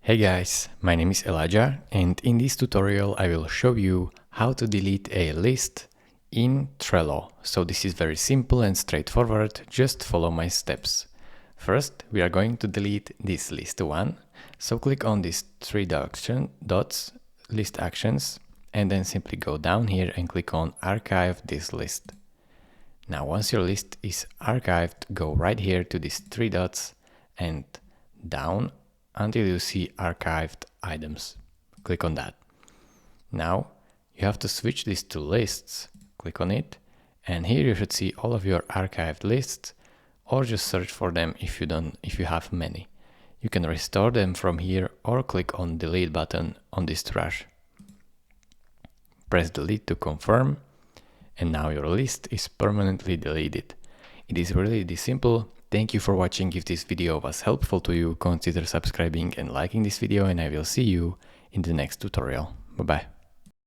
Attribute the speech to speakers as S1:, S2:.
S1: Hey guys, my name is Elijah and in this tutorial I will show you how to delete a list in Trello. So this is very simple and straightforward, just follow my steps. First, we are going to delete this list one. So click on these three dots, list actions, and then simply go down here and click on archive this list. Now once your list is archived, go right here to these three dots and down until you see archived items. Click on that. Now you have to switch this to lists. Click on it, and here you should see all of your archived lists, or just search for them if you have many. You can restore them from here or click on delete button on this trash. Press delete to confirm, and now your list is permanently deleted. It is really this simple. Thank you for watching. If this video was helpful to you, consider subscribing and liking this video, and I will see you in the next tutorial. Bye bye.